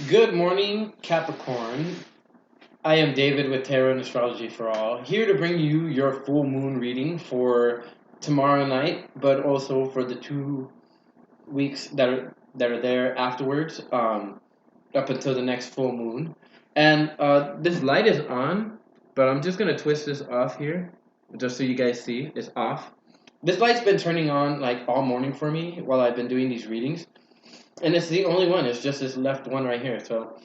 Good morning, Capricorn. I am David with Tarot and Astrology for All, here to bring you your full moon reading for tomorrow night, but also for the 2 weeks that are there afterwards, up until the next full moon. And this light is on, but I'm just gonna twist this off here, just so you guys see. It's off. This light's been turning on like all morning for me while I've been doing these readings, and it's the only one. It's just this left one right here. So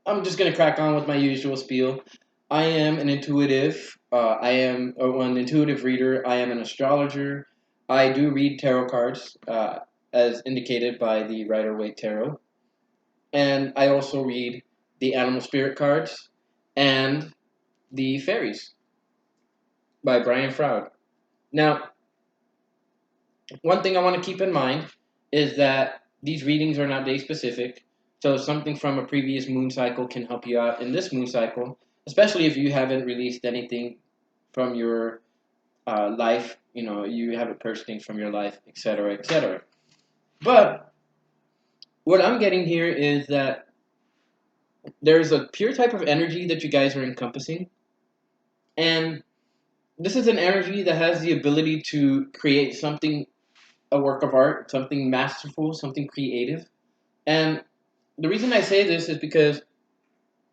I'm just gonna crack on with my usual spiel. I am an intuitive. I am an intuitive reader. I am an astrologer. I do read tarot cards, as indicated by the Rider Waite Tarot, and I also read the animal spirit cards and the fairies by Brian Froud. Now, one thing I want to keep in mind is that these readings are not day specific. So something from a previous moon cycle can help you out in this moon cycle, especially if you haven't released anything from your life. You know, you haven't purged things from your life, etc., etc. But what I'm getting here is that there's a pure type of energy that you guys are encompassing, and this is an energy that has the ability to create something, a work of art, something masterful, something creative. And the reason I say this is because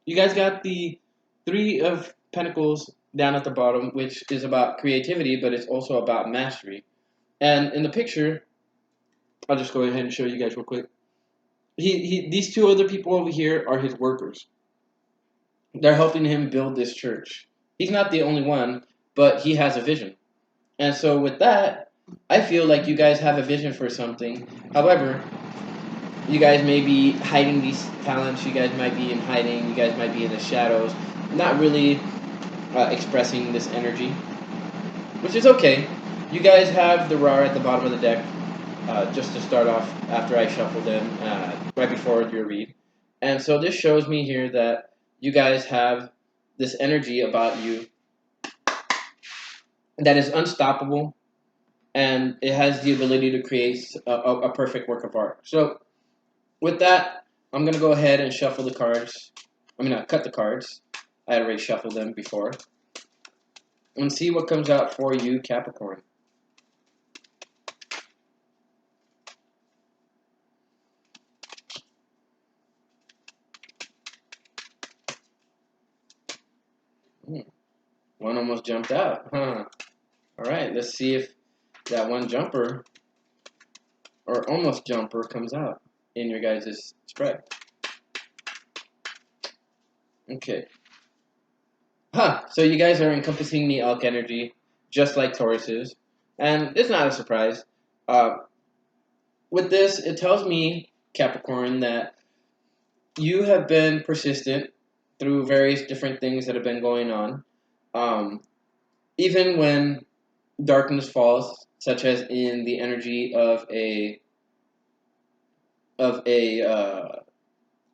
you guys got the Three of Pentacles down at the bottom, which is about creativity, but it's also about mastery. And in the picture, I'll just go ahead and show you guys real quick. These two other people over here are his workers. They're helping him build this church. He's not the only one, but he has a vision. And so with that, I feel like you guys have a vision for something. However, you guys may be hiding these talents. You guys might be in hiding. You guys might be in the shadows, not really expressing this energy, which is okay. You guys have the RAR at the bottom of the deck, just to start off after I shuffle them, right before your read. And so this shows me here that you guys have this energy about you that is unstoppable, and it has the ability to create a perfect work of art. So with that, I'm going to go ahead and shuffle the cards. I'm going to cut the cards. I had already shuffled them before. And see what comes out for you, Capricorn. Hmm. One almost jumped out. Huh. All right, let's see if that one jumper or almost jumper comes out in your guys' spread. Okay. Huh. So you guys are encompassing the elk energy, just like Taurus is. And it's not a surprise. Uh, with this, it tells me, Capricorn, that you have been persistent through various different things that have been going on. Um, Even when darkness falls, such as in the energy of a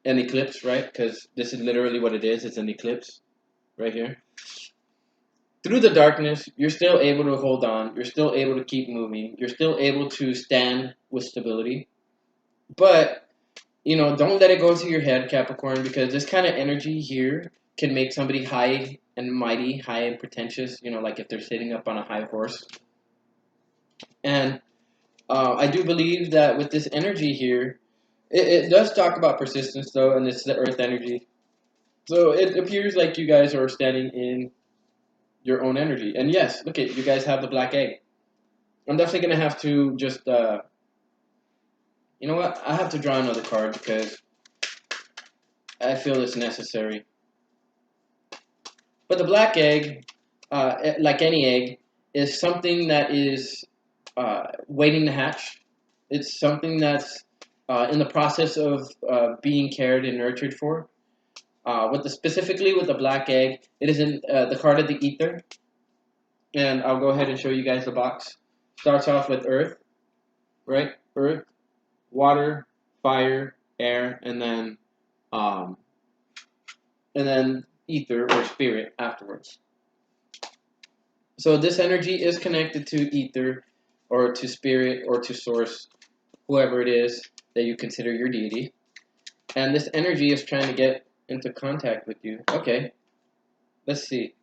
an eclipse, right? Because this is literally what it is. It's an eclipse right here. Through the darkness, you're still able to hold on. You're still able to keep moving. You're still able to stand with stability. But don't let it go to your head, Capricorn, because this kind of energy here can make somebody high and mighty, high and pretentious. Like if they're sitting up on a high horse. And I do believe that with this energy here, it does talk about persistence, though, and it's the earth energy. So it appears like you guys are standing in your own energy. And yes, look at you guys have the black egg. I'm definitely gonna have to just, you know what? I have to draw another card because I feel it's necessary. But the black egg, like any egg, is something that is waiting to hatch. It's something that's in the process of being cared and nurtured for. Specifically with the black egg, it is in the card of the ether, and I'll go ahead and show you guys the box. Starts off with earth, right? Earth, water, fire, air, um, and then ether or spirit afterwards. So this energy is connected to ether, or to spirit, or to source, whoever it is. that you consider your deity, and this energy is trying to get into contact with you. Okay, let's see.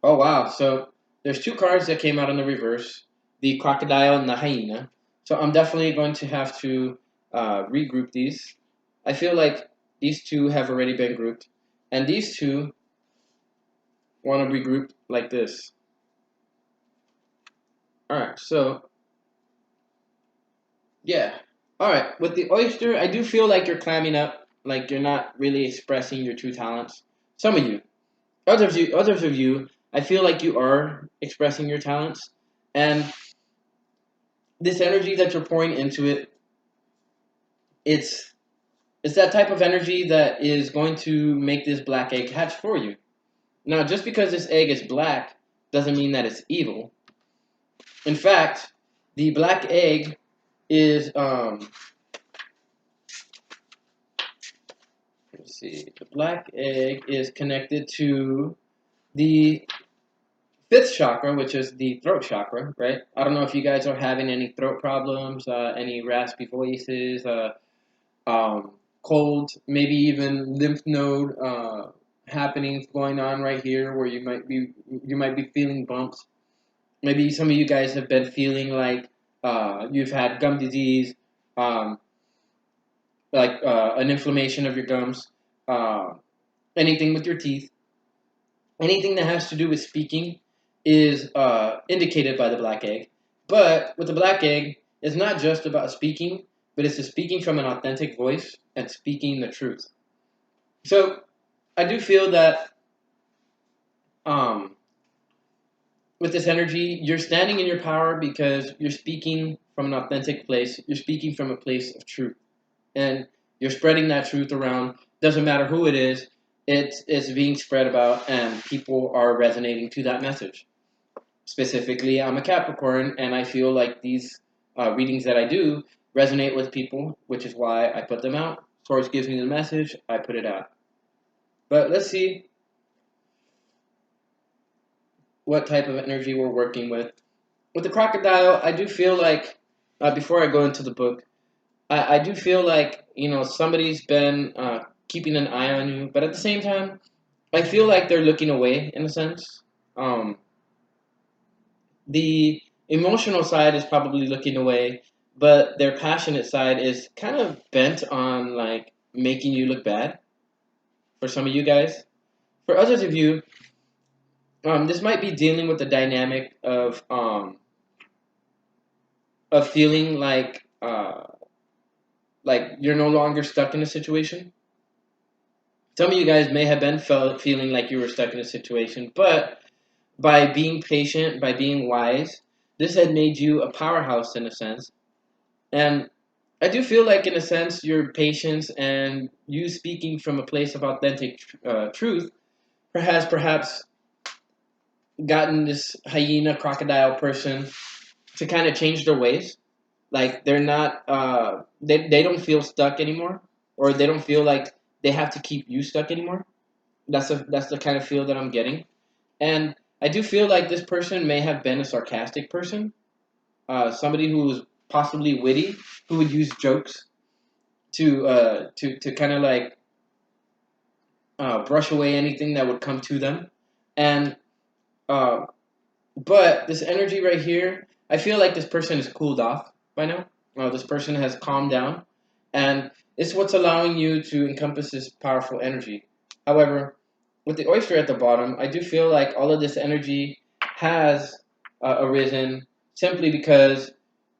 Oh wow, so there's two cards that came out in the reverse, the crocodile and the hyena. So I'm definitely going to have to regroup these. I feel like these two have already been grouped, and these two want to regroup like this. All right, so yeah. All right, with the oyster, I do feel like you're clamming up, like you're not really expressing your true talents. Some of you, others of you, I feel like you are expressing your talents, and this energy that you're pouring into it, it's it's that type of energy that is going to make this black egg hatch for you. Now, just because this egg is black doesn't mean that it's evil. In fact, the black egg is let's see, the black egg is connected to the fifth chakra, which is the throat chakra, right? I don't know if you guys are having any throat problems, any raspy voices, cold, maybe even lymph node happenings going on right here, where you might be feeling bumps. Maybe some of you guys have been feeling like you've had gum disease, um, like an inflammation of your gums, uh, anything with your teeth, anything that has to do with speaking is indicated by the black egg. But with the black egg, it's not just about speaking, but it's speaking from an authentic voice and speaking the truth. So I do feel that um, with this energy, you're standing in your power because you're speaking from an authentic place. You're speaking from a place of truth, and you're spreading that truth around. Doesn't matter who it is. It's being spread about, and people are resonating to that message. Specifically, I'm a Capricorn, and I feel like these readings that I do resonate with people, which is why I put them out. Source gives me the message, I put it out. But let's see what type of energy we're working with. With the crocodile, I do feel like, before I go into the book, I do feel like, somebody's been keeping an eye on you, but at the same time, I feel like they're looking away in a sense. Um, the emotional side is probably looking away, but their passionate side is kind of bent on like making you look bad for some of you guys. For others of you, this might be dealing with the dynamic of feeling like you're no longer stuck in a situation. Some of you guys may have been feeling like you were stuck in a situation, but by being patient, by being wise, this had made you a powerhouse in a sense. And I do feel like, in a sense, your patience and you speaking from a place of authentic truth has perhaps gotten this hyena crocodile person to kind of change their ways. Like they're not, they don't feel stuck anymore, or they don't feel like they have to keep you stuck anymore. That's the kind of feel that I'm getting, and I do feel like this person may have been a sarcastic person, somebody who was possibly witty, who would use jokes to kind of like brush away anything that would come to them, and uh, but this energy right here, I feel like this person is cooled off by now. This person has calmed down, and it's what's allowing you to encompass this powerful energy. However, with the oyster at the bottom, I do feel like all of this energy has arisen simply because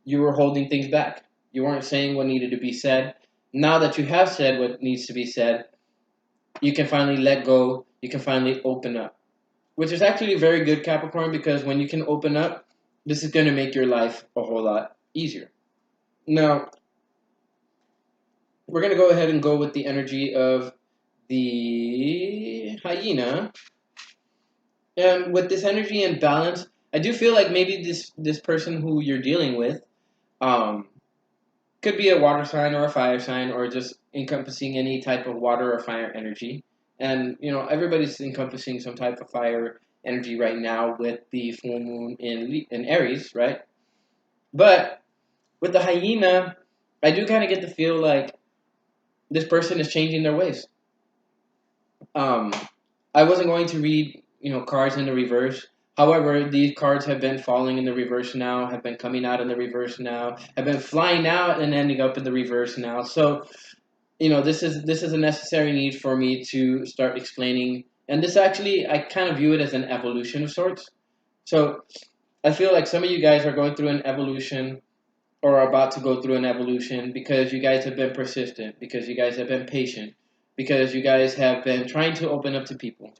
you were holding things back. You weren't saying what needed to be said. Now that you have said what needs to be said, you can finally let go. You can finally open up, which is actually very good, Capricorn, because when you can open up, this is going to make your life a whole lot easier. Now, we're going to go ahead and go with the energy of the hyena. And with this energy and balance, I do feel like maybe this person who you're dealing with um, could be a water sign or a fire sign, or just encompassing any type of water or fire energy. And everybody's encompassing some type of fire energy right now with the full moon in Aries, right? But with the hyena, I do kind of get the feel like this person is changing their ways. Um, I wasn't going to read, cards in the reverse. However, these cards have been falling in the reverse now, have been coming out in the reverse now, have been flying out and ending up in the reverse now. So, this is a necessary need for me to start explaining. And this actually, I kind of view it as an evolution of sorts. So, I feel like some of you guys are going through an evolution or are about to go through an evolution because you guys have been persistent, because you guys have been patient, because you guys have been trying to open up to people.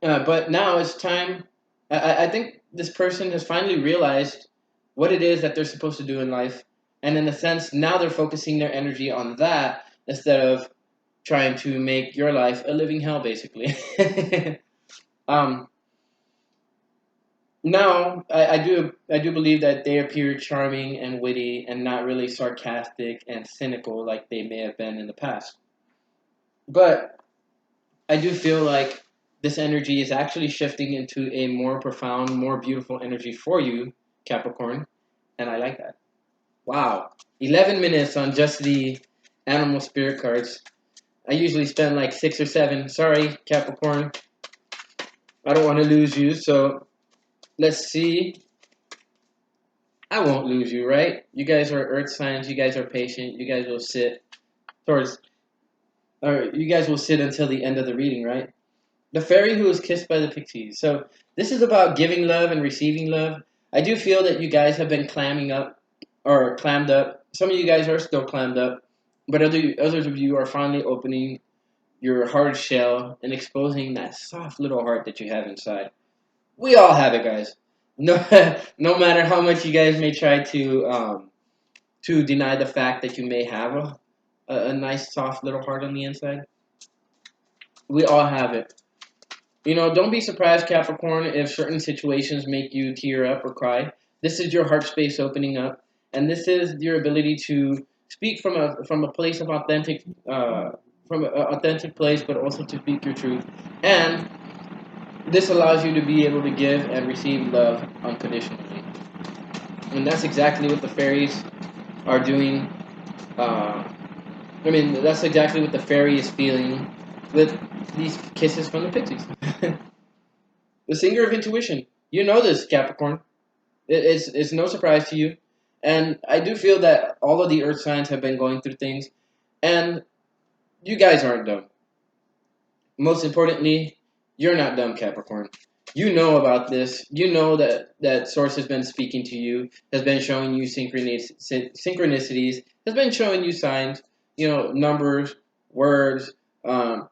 But now it's time. I think this person has finally realized what it is that they're supposed to do in life. And in a sense, now they're focusing their energy on that instead of trying to make your life a living hell, basically. um, Now, I do believe that they appear charming and witty and not really sarcastic and cynical like they may have been in the past. But I do feel like this energy is actually shifting into a more profound, more beautiful energy for you, Capricorn, and I like that. Wow. 11 minutes on just the animal spirit cards. I usually spend like 6 or 7. Sorry, Capricorn. I don't want to lose you, so let's see. I won't lose you, right? You guys are earth signs. You guys are patient. You guys will sit towards, or you guys will sit until the end of the reading, right? The fairy who was kissed by the pixies. So this is about giving love and receiving love. I do feel that you guys have been clamming up or clammed up. Some of you guys are still clammed up, but others of you are finally opening your hard shell and exposing that soft little heart that you have inside. We all have it, guys. No, no matter how much you guys may try to deny the fact that you may have a nice soft little heart on the inside. We all have it. Don't be surprised, Capricorn, if certain situations make you tear up or cry. This is your heart space opening up, and this is your ability to speak from a place of from an authentic place, but also to speak your truth. And this allows you to be able to give and receive love unconditionally, and that's exactly what the fairies are doing. Uh, that's exactly what the fairy is feeling with these kisses from the pixies. The singer of intuition. You know this, Capricorn. It's no surprise to you. And I do feel that all of the earth signs have been going through things, and you guys aren't dumb. Most importantly, you're not dumb, Capricorn. You know about this. You know that Source has been speaking to you, has been showing you synchronicities, has been showing you signs, numbers, words, um,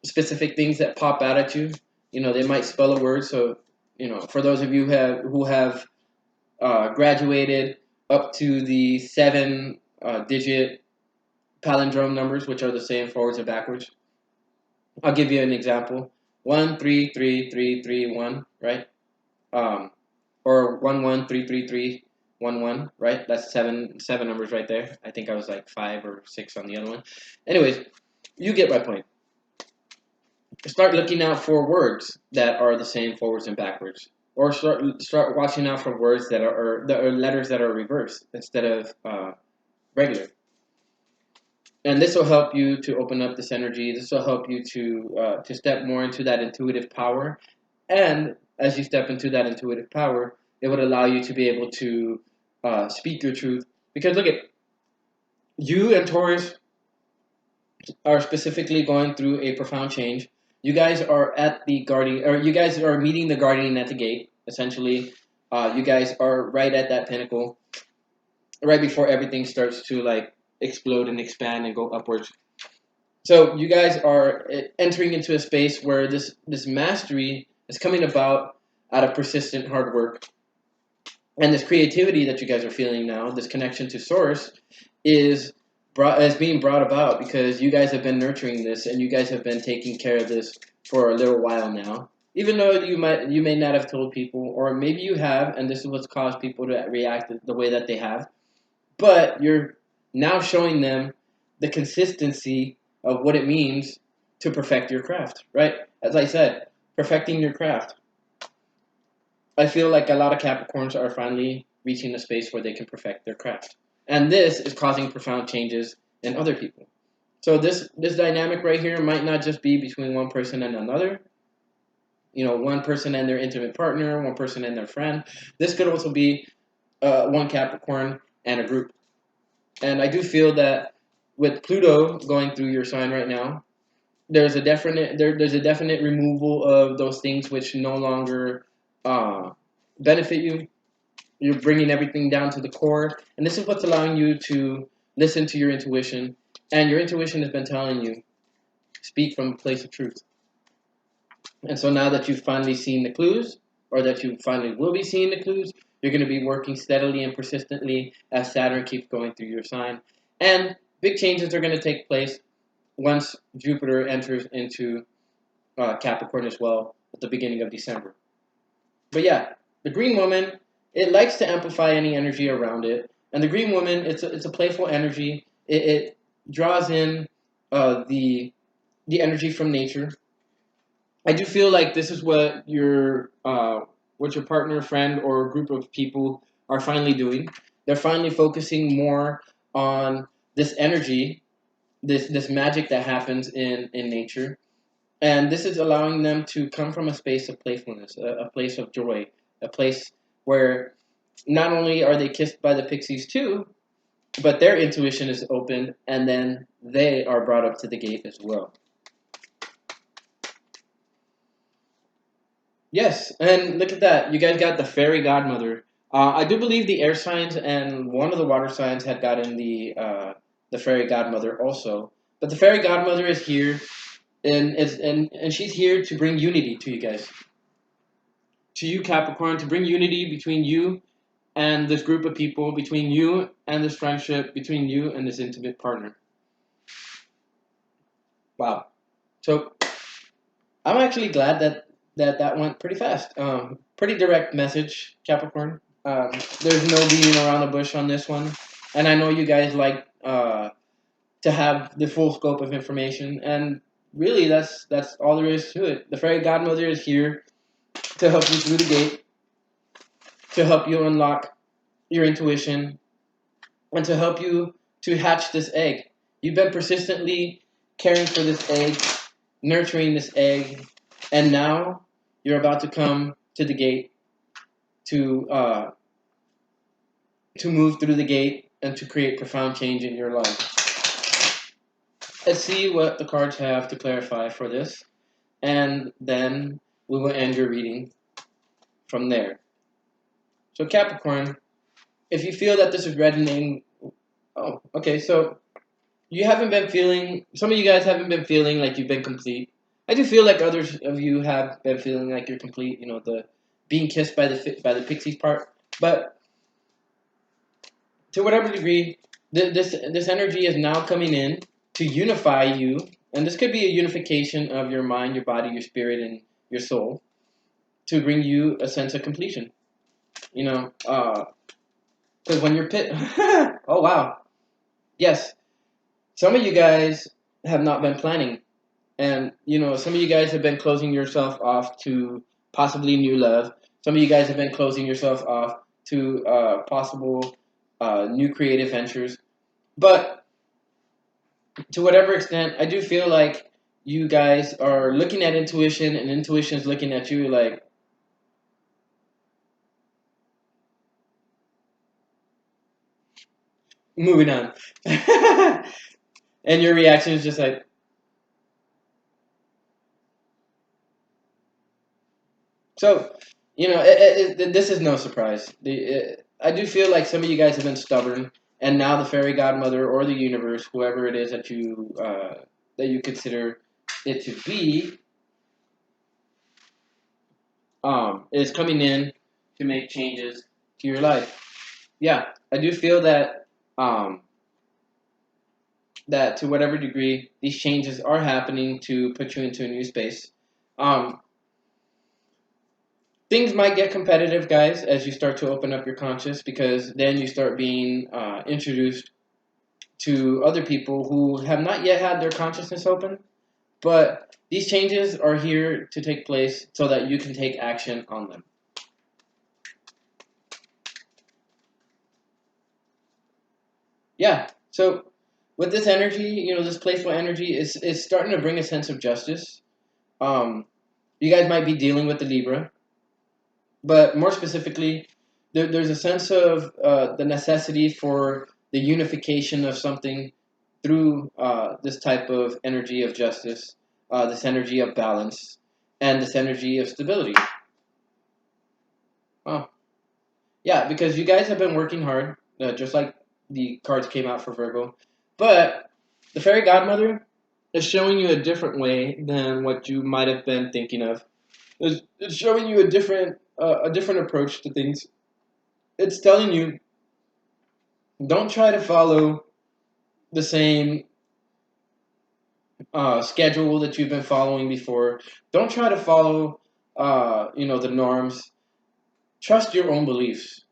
specific things that pop out at you. They might spell a word. So, for those of you who have graduated up to the 7 digit palindrome numbers, which are the same forwards and backwards, I'll give you an example: 1 3 3 3 3 1, right? Um, or 1 1 3 3 3 1 1, right? That's seven numbers right there. I think I was like 5 or 6 on the other one. Anyways, you get my point. Start looking out for words that are the same forwards and backwards, or start watching out for words that are letters that are reversed instead of regular. And this will help you to open up this energy. This will help you to step more into that intuitive power. And as you step into that intuitive power, it would allow you to be able to speak your truth. Because look at you and Taurus are specifically going through a profound change. You guys are at the guardian, or you guys are meeting the guardian at the gate. Essentially, you guys are right at that pinnacle, right before everything starts to like explode and expand and go upwards. So you guys are entering into a space where this mastery is coming about out of persistent hard work, and this creativity that you guys are feeling now, this connection to source, is being brought about because you guys have been nurturing this and you guys have been taking care of this for a little while now. Even though you may not have told people, or maybe you have, and this is what's caused people to react the way that they have. But you're now showing them the consistency of what it means to perfect your craft, right? As I said, perfecting your craft. I feel like a lot of Capricorns are finally reaching a space where they can perfect their craft. And this is causing profound changes in other people. So this dynamic right here might not just be between one person and another, one person and their intimate partner, one person and their friend. This could also be one Capricorn and a group. And I do feel that with Pluto going through your sign right now, there's a definite removal of those things which no longer uh, benefit you. You're bringing everything down to the core, and this is what's allowing you to listen to your intuition. And your intuition has been telling you, speak from a place of truth. And so now that you've finally seen the clues, or that you finally will be seeing the clues, you're going to be working steadily and persistently as Saturn keeps going through your sign. And big changes are going to take place once Jupiter enters into Capricorn as well at the beginning of December. But yeah, the Green Woman, it likes to amplify any energy around it. And the Green Woman, it's a playful energy. It draws in the energy from nature. I do feel like this is what your partner, friend, or group of people are finally doing. They're finally focusing more on this energy, this magic that happens in nature, and this is allowing them to come from a space of playfulness, a place of joy, a place where not only are they kissed by the pixies too, but their intuition is open, and then they are brought up to the gate as well. Yes, and look at that. You guys got the fairy godmother. I do believe the air signs and one of the water signs had gotten the fairy godmother also. But the fairy godmother is here, and she's here to bring unity to you guys, to you Capricorn, to bring unity between you and this group of people, between you and this friendship, between you and this intimate partner. Wow. So I'm actually glad that went pretty fast. Pretty direct message, Capricorn. There's no beating around the bush on this one, and I know you guys like to have the full scope of information, and really that's all there is to it. The fairy godmother is here to help you through the gate, to help you unlock your intuition, and to help you to hatch this egg. You've been persistently caring for this egg, nurturing this egg, and now you're about to come to the gate to move through the gate and to create profound change in your life. Let's see what the cards have to clarify for this, and then we will end your reading from there. So Capricorn, if you feel that this is resonating, oh, okay, so you haven't been feeling, some of you guys haven't been feeling like you've been complete. I do feel like others of you have been feeling like you're complete, the being kissed by the pixies part. But to whatever degree, this energy is now coming in to unify you, and this could be a unification of your mind, your body, your spirit, and your soul, to bring you a sense of completion. Because when you're oh wow, yes, some of you guys have not been planning, and some of you guys have been closing yourself off to possibly new love. Some of you guys have been closing yourself off to possible new creative ventures. But to whatever extent, I do feel like you guys are looking at intuition, and intuition is looking at you like, moving on. And your reaction is just like, so, this is no surprise. I do feel like some of you guys have been stubborn, and now the fairy godmother or the universe, whoever it is that you consider it to be, is coming in to make changes to your life. Yeah, I do feel um, that to whatever degree these changes are happening to put you into a new space. Um, Things might get competitive, guys, as you start to open up your conscious, because then you start being introduced to other people who have not yet had their consciousness open. But these changes are here to take place so that you can take action on them. Yeah. So with this energy, this playful energy is starting to bring a sense of justice. Um, you guys might be dealing with the Libra, but more specifically, there's a sense of the necessity for the unification of something through this type of energy of justice, this energy of balance, and this energy of stability. Oh, yeah, because you guys have been working hard, just like the cards came out for Virgo. But the fairy godmother is showing you a different way than what you might have been thinking of. It's showing you a different approach to things. It's telling you don't try to follow the same schedule that you've been following before. Don't try to follow the norms. Trust your own beliefs.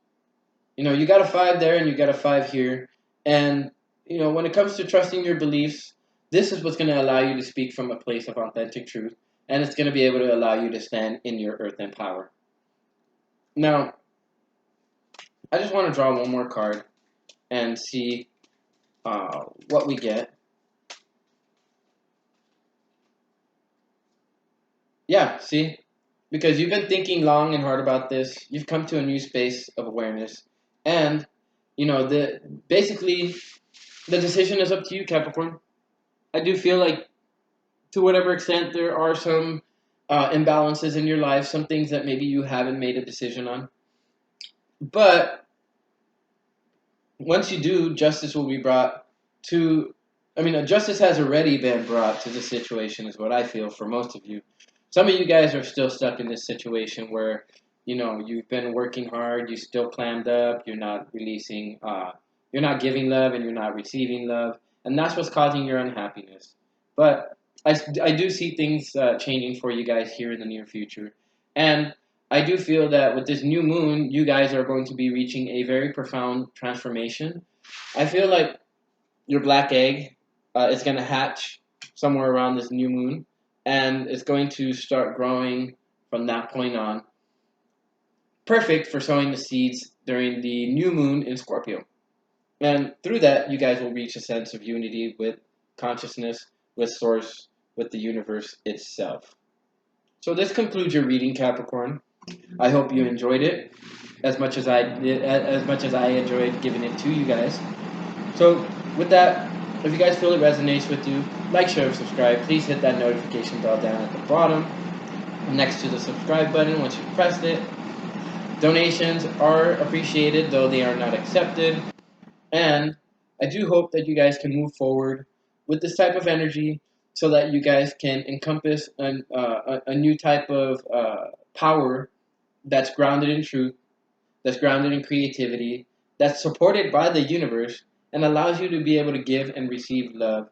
You got a five there and you got a five here. And, when it comes to trusting your beliefs, this is what's going to allow you to speak from a place of authentic truth. And it's going to be able to allow you to stand in your earth and power. Now, I just want to draw one more card and see what we get. Yeah, see? Because you've been thinking long and hard about this. You've come to a new space of awareness. And, the basically the decision is up to you, Capricorn. I do feel like to whatever extent there are some imbalances in your life, some things that maybe you haven't made a decision on. But once you do, justice will be brought to. I mean, justice has already been brought to the situation, is what I feel for most of you. Some of you guys are still stuck in this situation where, you've been working hard, you still clammed up, you're not releasing, you're not giving love, and you're not receiving love, and that's what's causing your unhappiness. But I do see things changing for you guys here in the near future, and I do feel that with this new moon, you guys are going to be reaching a very profound transformation. I feel like your black egg is going to hatch somewhere around this new moon, and it's going to start growing from that point on. Perfect for sowing the seeds during the new moon in Scorpio. And through that, you guys will reach a sense of unity with consciousness, with Source, with the universe itself. So this concludes your reading, Capricorn. I hope you enjoyed it as much as I did, as much as I enjoyed giving it to you guys. So with that, if you guys feel it resonates with you, like, share, and subscribe. Please hit that notification bell down at the bottom next to the subscribe button once you've pressed it. Donations are appreciated, though they are not accepted. And I do hope that you guys can move forward with this type of energy so that you guys can encompass a new type of power that's grounded in truth, that's grounded in creativity, that's supported by the universe, and allows you to be able to give and receive love,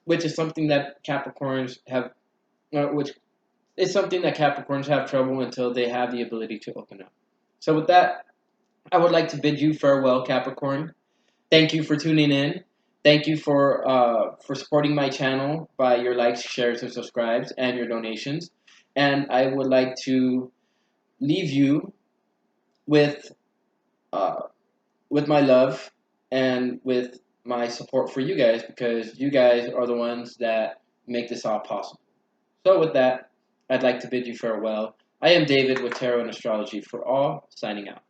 which is something that Capricorns have, which is something that Capricorns have trouble until they have the ability to open up. So with that, I would like to bid you farewell, Capricorn. Thank you for tuning in. Thank you for supporting my channel by your likes, shares, and subscribes, and your donations. And I would like to leave you with uh, with my love and with my support for you guys because you guys are the ones that make this all possible. So with that, I'd like to bid you farewell. I am David with Tarot and Astrology for All, signing out.